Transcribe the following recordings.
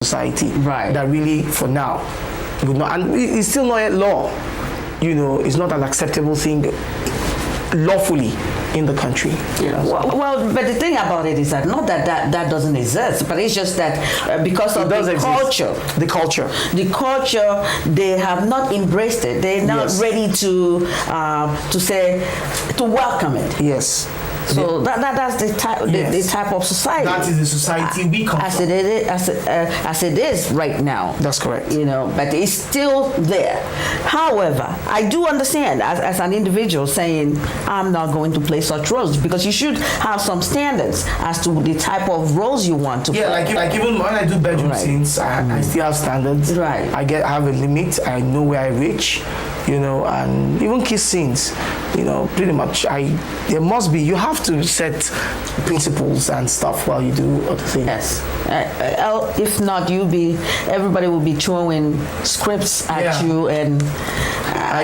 society. Right. That really, for now, would not, and it's still not yet law. You know, it's not an acceptable thing lawfully in the country. You know. Well, but the thing about it is that not that doesn't exist, but it's just that because of the culture, they have not embraced it. They're not ready to welcome it. Yes. So that's the type of society. That is the society we come as from. As it is right now. That's correct. You know, but it's still there. However, I do understand as an individual saying I'm not going to play such roles, because you should have some standards as to the type of roles you want to play. Yeah, like even when I do bedroom scenes, I still have standards. Right. I have a limit. I know where I reach. You know, and even kiss scenes, you know, pretty much you have to set principles and stuff while you do other things. Yes. If not, everybody will be throwing scripts at you, and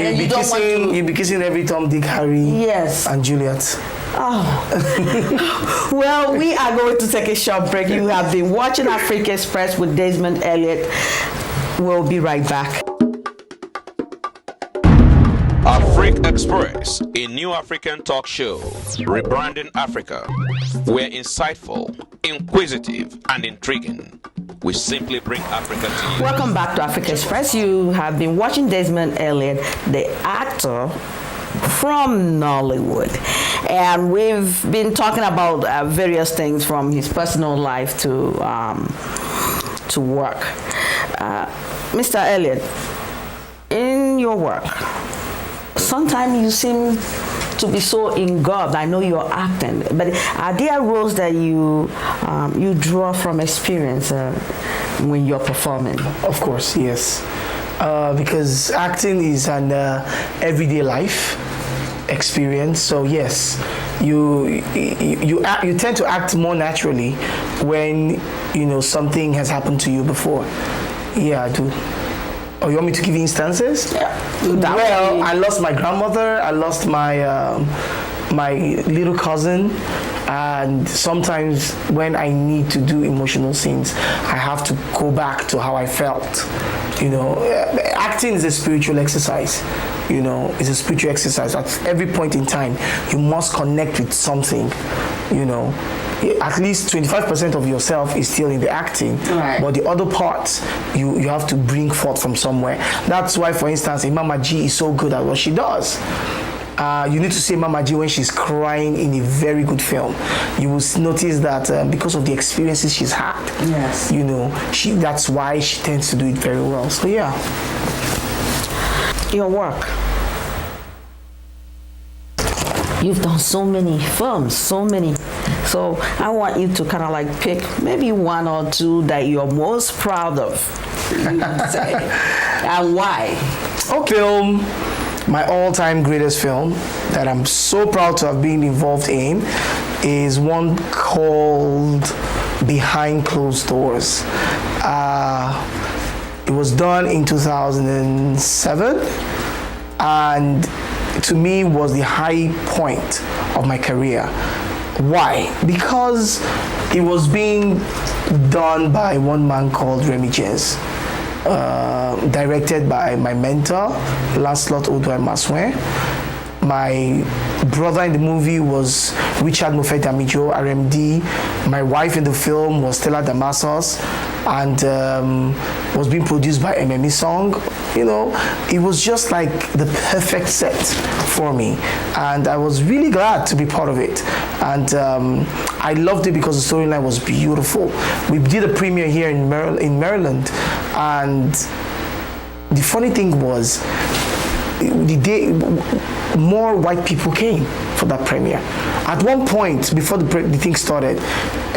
you'll be kissing every Tom, Dick, Harry, and Juliet. Oh. Well, we are going to take a short break. You have been watching Afrik Express with Desmond, Elliot. We'll be right back. Afrik Express, a new African talk show, rebranding Africa. We're insightful, inquisitive, and intriguing. We simply bring Africa to you. Welcome back to Afrik Express. You have been watching Desmond Elliot, the actor from Nollywood. And we've been talking about various things from his personal life to work. Mr. Elliot, in your work, sometimes you seem to be so engulfed. I know you're acting, but are there roles that you draw from experience when you're performing? Of course, yes. Because acting is an everyday life experience. So yes, you tend to act more naturally when something has happened to you before. Yeah, I do. Oh, you want me to give you instances? Yeah. Well, I lost my grandmother. I lost my little cousin. And sometimes when I need to do emotional scenes, I have to go back to how I felt. Acting is a spiritual exercise. It's a spiritual exercise. At every point in time, you must connect with something. At least 25% of yourself is still in the acting, right. But the other parts you have to bring forth from somewhere. That's why, for instance, Mama G is so good at what she does. You need to see Mama G when she's crying in a very good film. You will notice that because of the experiences she's had, yes, that's why she tends to do it very well. So yeah. Your work. You've done so many films, so many. So I want you to kind of like pick maybe one or two that you're most proud of. And why? Okay. My all-time greatest film that I'm so proud to have been involved in is one called Behind Closed Doors. It was done in 2007, and to me was the high point of my career. Why? Because it was being done by one man called Remy Jez, directed by my mentor, Lancelot Odoi Maswe. My brother in the movie was Richard Moffett Amijo, RMD. My wife in the film was Stella Damasos, and was being produced by MME Song. It was just like the perfect set for me, and I was really glad to be part of it. And I loved it because the storyline was beautiful. We did a premiere here in Maryland, and the funny thing was, the day more white people came for that premiere. At one point, before the thing started,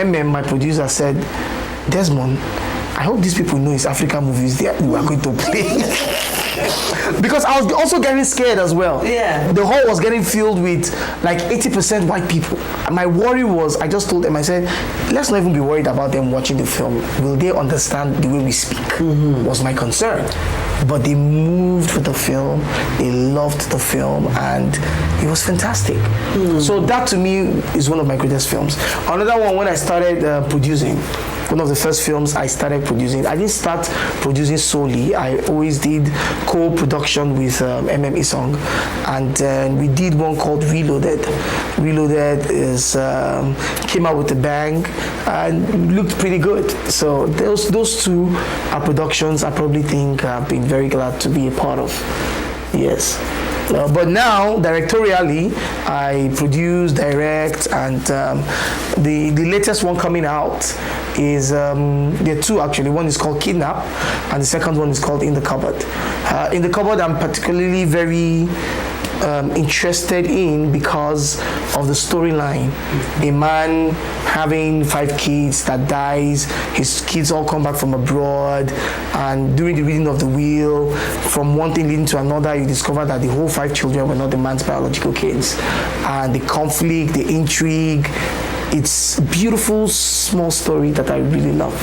my producer, said, "Desmond, I hope these people know it's African movies that we are going to play." Because I was also getting scared as well. Yeah. The hall was getting filled with like 80% white people. And my worry was, I just told them, I said, let's not even be worried about them watching the film. Will they understand the way we speak? Mm-hmm. Was my concern. But they moved with the film, they loved the film, and it was fantastic. So that to me is one of my greatest films. Another one, when I started producing, one of the first films I started producing. I didn't start producing solely. I always did co-production with Isong, and we did one called Reloaded. Reloaded is came out with a bang and looked pretty good. So those two are productions I probably think I've been very glad to be a part of. Yes. But now, directorially, I produce, direct, and the latest one coming out is, there are two actually. One is called Kidnap, and the second one is called In the Cupboard. In the Cupboard, I'm particularly very interested in because of the storyline. A man having 5 kids that dies, his kids all come back from abroad, and during the reading of the will, from one thing leading to another, you discover that the whole 5 children were not the man's biological kids. And the conflict, the intrigue, it's a beautiful, small story that I really love.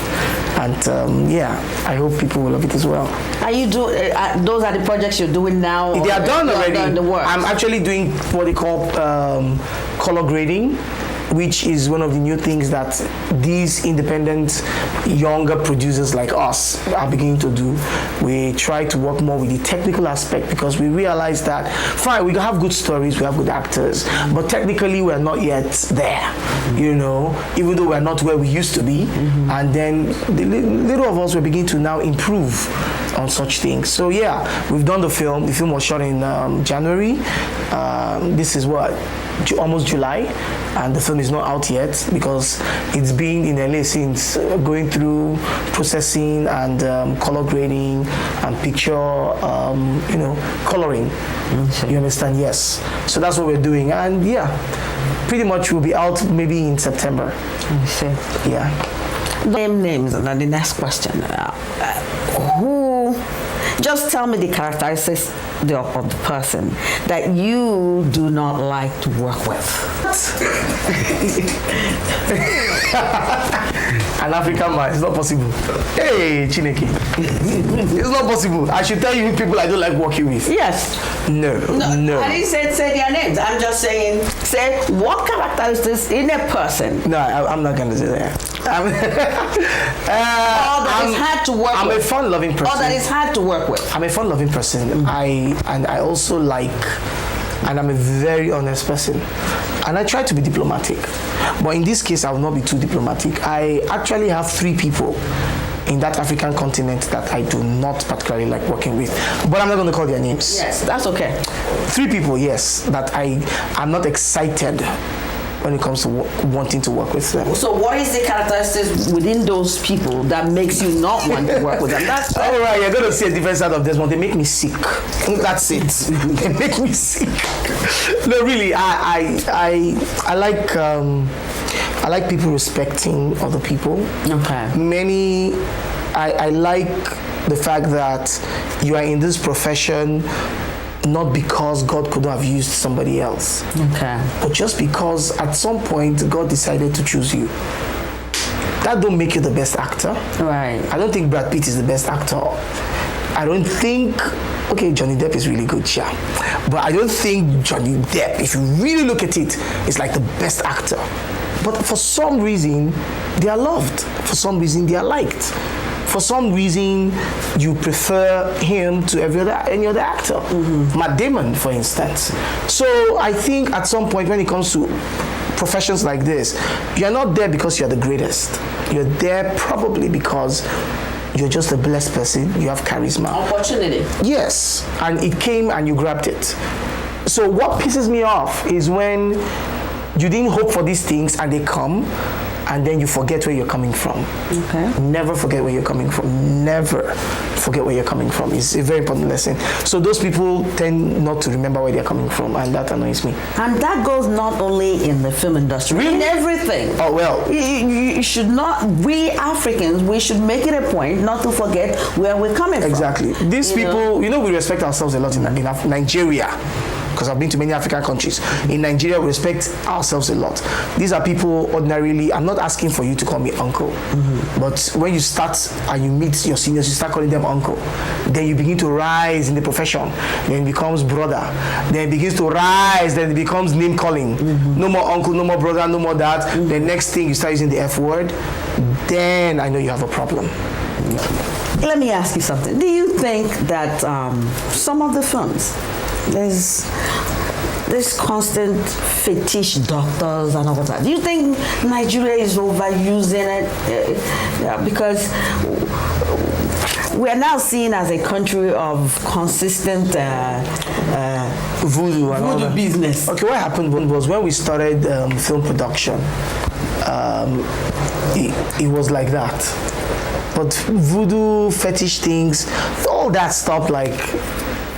And yeah, I hope people will love it as well. Are you those are the projects you're doing now? They are done already. Done the work. I'm actually doing what they call color grading, which is one of the new things that these independent younger producers like us are beginning to do. We try to work more with the technical aspect because we realize that, fine, we have good stories, we have good actors, but technically we're not yet there, you know, even though we're not where we used to be. And then the little of us, we're beginning to now improve on such things. So yeah, we've done the film. The film was shot in January. This is what? Almost July, and the film is not out yet because it's been in LA since, going through processing and color grading and picture, coloring. You understand? Yes. So that's what we're doing, and yeah, pretty much will be out maybe in September. Yeah. Name names, and then the next question. Who? Just tell me the characteristics of the person that you do not like to work with. An African man, it's not possible. Hey, Chineke. It's not possible. I should tell you people I don't like working with. Yes. No. I didn't say their names. I'm just saying, say what characteristics in a person. No, I'm not going to say that. Or that is hard to work with. I'm a fun-loving person. Or that is hard to work with. I'm a fun-loving person. I also like, and I'm a very honest person. And I try to be diplomatic. But in this case, I will not be too diplomatic. I actually have 3 people in that African continent that I do not particularly like working with. But I'm not going to call their names. Yes, that's okay. 3 people, yes, that I'm not excited when it comes to wanting to work with them. So what is the characteristics within those people that makes you not want to work with them? That's all right. You're going to see a different side of Desmond. They make me sick. That's it. They make me sick. No, really, I like people respecting other people. Okay. I like the fact that you are in this profession not because God could have used somebody else. Okay. But just because at some point God decided to choose you. That don't make you the best actor. Right. I don't think Brad Pitt is the best actor. I don't think, okay, Johnny Depp is really good, yeah. But I don't think Johnny Depp, if you really look at it, is like the best actor. But for some reason, they are loved. For some reason, they are liked. For some reason, you prefer him to any other actor. Matt Damon, for instance. So I think at some point when it comes to professions like this, you're not there because you're the greatest. You're there probably because you're just a blessed person. You have charisma. Opportunity. Yes, and it came and you grabbed it. So what pisses me off is when you didn't hope for these things and they come, and then you forget where you're coming from. Okay. Never forget where you're coming from. Never forget where you're coming from. It's a very important lesson. So those people tend not to remember where they're coming from, and that annoys me. And that goes not only in the film industry, Really? in everything. Oh, well. You should not, we Africans, we should make it a point not to forget where we're coming from. Exactly. These people, we respect ourselves a lot in Nigeria. Because I've been to many African countries. In Nigeria, we respect ourselves a lot. These are people ordinarily, I'm not asking for you to call me uncle, but when you start and you meet your seniors, you start calling them uncle. Then you begin to rise in the profession. Then it becomes brother. Then it begins to rise, then it becomes name calling. No more uncle, no more brother, no more that. The next thing you start using the F word. then I know you have a problem. Let me ask you something. Do you think that some of the films, there's constant fetish doctors and all that? Do you think Nigeria is overusing it? Yeah, because we are now seen as a country of consistent voodoo business. Okay, what happened was when we started film production, it was like that. But voodoo, fetish things, all that stopped like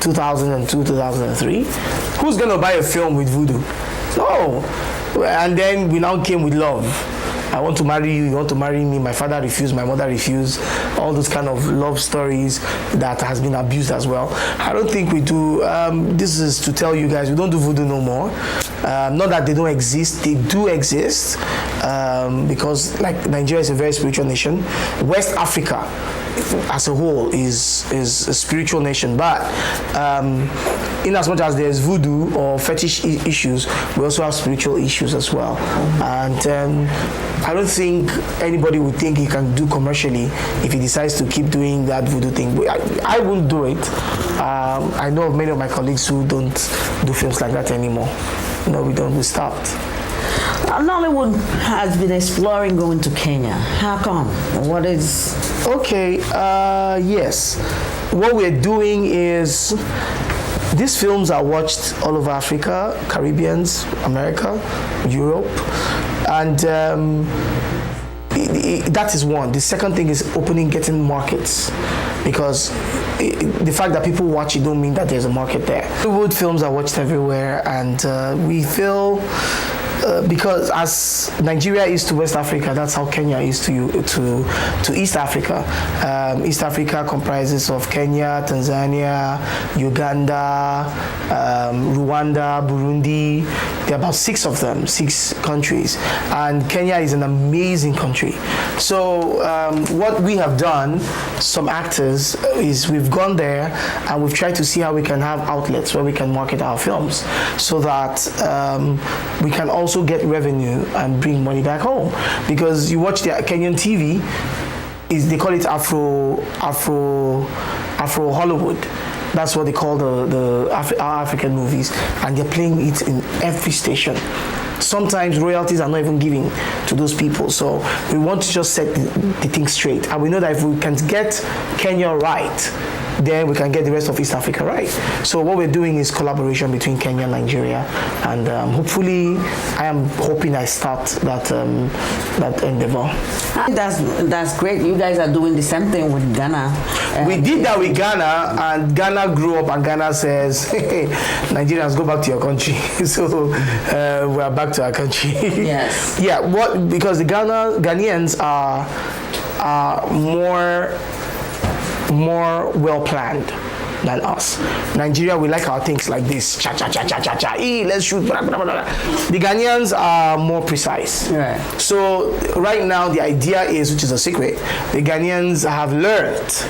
2002, 2003. Who's gonna buy a film with voodoo? No. And then we now came with love. I want to marry you, you want to marry me, my father refused, my mother refused, all those kind of love stories that has been abused as well. I don't think we do. This is to tell you guys, we don't do voodoo no more. Not that they don't exist, they do exist, because like Nigeria is a very spiritual nation. West Africa as a whole is a spiritual nation, but in as much as there's voodoo or fetish issues, we also have spiritual issues as well. And I don't think anybody would think he can do commercially if he decides to keep doing that voodoo thing. I wouldn't do it. I know of many of my colleagues who don't do films like that anymore. No, we don't. We stopped. Nollywood has been exploring going to Kenya. How come? What is... Okay, yes. What we're doing is these films are watched all over Africa, Caribbeans, America, Europe, and that is one. The second thing is getting markets, because the fact that people watch it don't mean that there's a market there. Hollywood films are watched everywhere, and we feel because as Nigeria is to West Africa, that's how Kenya is to East Africa. East Africa comprises of Kenya, Tanzania, Uganda, Rwanda, Burundi. There are about 6 of them, 6 countries, and Kenya is an amazing country. So what we have done, some actors, is we've gone there and we've tried to see how we can have outlets where we can market our films, so that we can also get revenue and bring money back home. Because you watch the Kenyan TV, they call it Afro Hollywood. That's what they call our African movies, and they're playing it in every station. Sometimes royalties are not even given to those people. So we want to just set the thing straight. And we know that if we can get Kenya right, then we can get the rest of East Africa right. So what we're doing is collaboration between Kenya and Nigeria, and hopefully, I am hoping I start that endeavor. That's great. You guys are doing the same thing with Ghana. We did that with Ghana, and Ghana grew up, and Ghana says, hey, Nigerians, go back to your country. So we are back to our country. Yes. Yeah, because the Ghanaians are more well planned than us. Nigeria, we like our things like this. Cha cha cha cha cha cha. Let's shoot. Blah, blah, blah, blah. The Ghanaians are more precise. Right. So right now the idea is, which is a secret, the Ghanaians have learned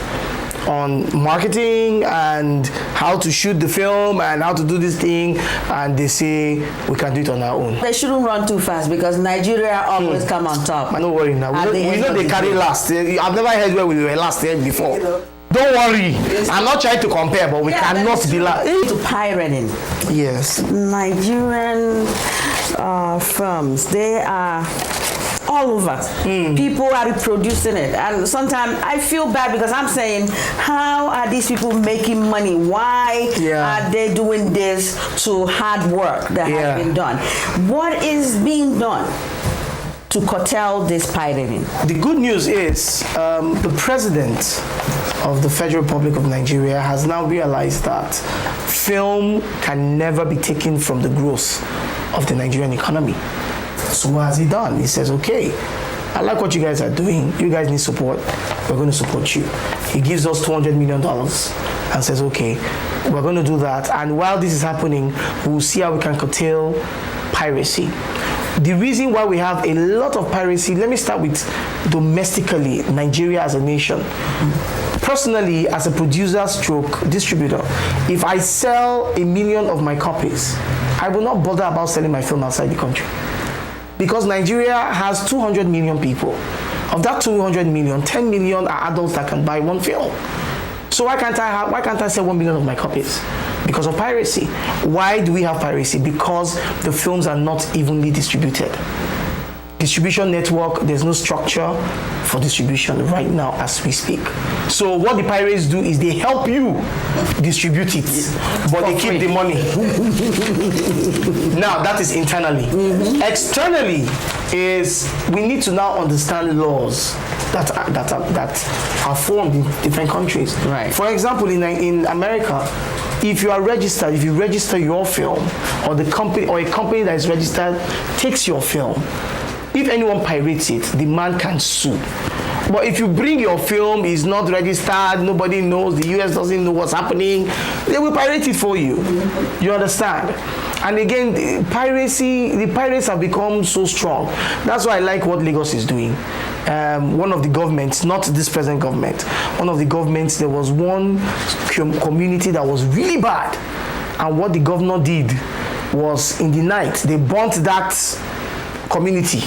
on marketing and how to shoot the film and how to do this thing, and they say we can do it on our own. They shouldn't run too fast, because Nigeria always come on top. No worry now. We know they carry last. I've never heard where we were last year before. Don't worry. I'm not trying to compare, but we cannot be last. To pirating. Yes. Nigerian films, they are all over. People are reproducing it, and sometimes I feel bad, because I'm saying, how are these people making money? Why are they doing this to hard work that has been done? What is being done to curtail this pirating? The good news is the president of the Federal Republic of Nigeria has now realized that film can never be taken from the growth of the Nigerian economy. So what has he done? He says, okay, I like what you guys are doing. You guys need support. We're going to support you. He gives us $200 million and says, okay, we're going to do that. And while this is happening, we'll see how we can curtail piracy. The reason why we have a lot of piracy, let me start with domestically, Nigeria as a nation. Personally, as a producer stroke distributor, if I sell 1 million of my copies, I will not bother about selling my film outside the country. Because Nigeria has 200 million people. Of that 200 million, 10 million are adults that can buy one film. So why can't I sell 1 million of my copies? Because of piracy. Why do we have piracy? Because the films are not evenly distributed. Distribution network, there's no structure for distribution right now as we speak. So what the pirates do is they help you distribute it, but they keep the money. Now that is internally. Externally is we need to now understand laws that are formed in different countries. Right. For example, in America, if you register your film, or a company that is registered takes your film, if anyone pirates it, the man can sue. But if you bring your film, it's not registered, nobody knows, the US doesn't know what's happening, they will pirate it for you. You understand? And again, the pirates have become so strong. That's why I like what Lagos is doing. One of the governments, not this present government, one of the governments, there was one community that was really bad. And what the governor did was, in the night, they burnt that community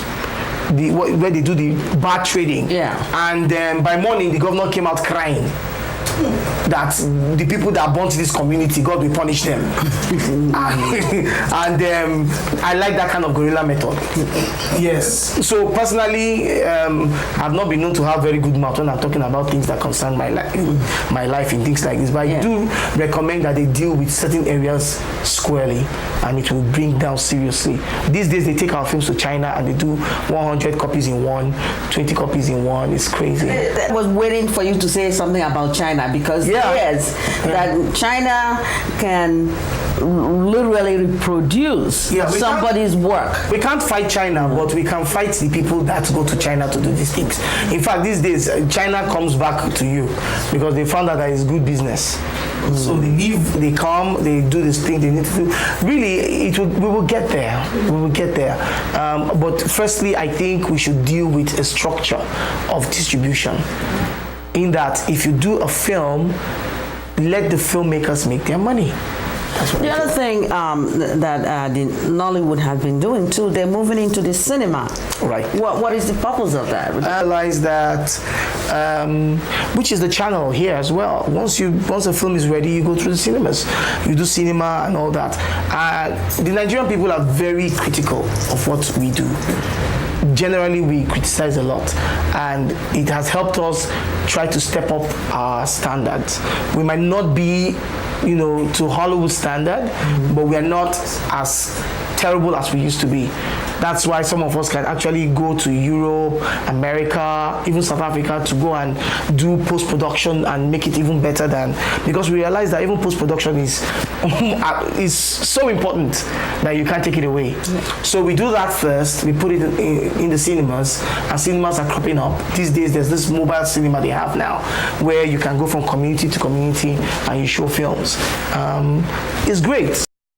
where they do the bad trading. Yeah. And by morning, the governor came out crying that the people that burnt this community, God will punish them. and I like that kind of guerrilla method. Yes. So personally, I've not been known to have very good mouth when I'm talking about things that concern my life and things like this. But I do recommend that they deal with certain areas squarely, and it will bring down seriously. These days, they take our films to China and they do 100 copies in one, 20 copies in one. It's crazy. I was waiting for you to say something about China, because that China can literally reproduce somebody's work. We can't fight China, but we can fight the people that go to China to do these things. In fact, these days, China comes back to you because they found out that it's good business. So they leave, they come, they do this thing they need to do. Really, we will get there. We will get there. But firstly, I think we should deal with a structure of distribution. In that, if you do a film, let the filmmakers make their money. The other thing that the Nollywood has been doing too, they're moving into the cinema. Right. What is the purpose of that? I realize that, which is the channel here as well. Once a film is ready, you go through the cinemas. You do cinema and all that. The Nigerian people are very critical of what we do. Generally, we criticize a lot, and it has helped us try to step up our standards. We might not be, to Hollywood standard, but we are not as terrible as we used to be. That's why some of us can actually go to Europe, America, even South Africa to go and do post-production and make it even better because we realize that even post-production is so important that you can't take it away. So we do that first, we put it in the cinemas, and cinemas are cropping up. These days there's this mobile cinema they have now where you can go from community to community and you show films. It's great.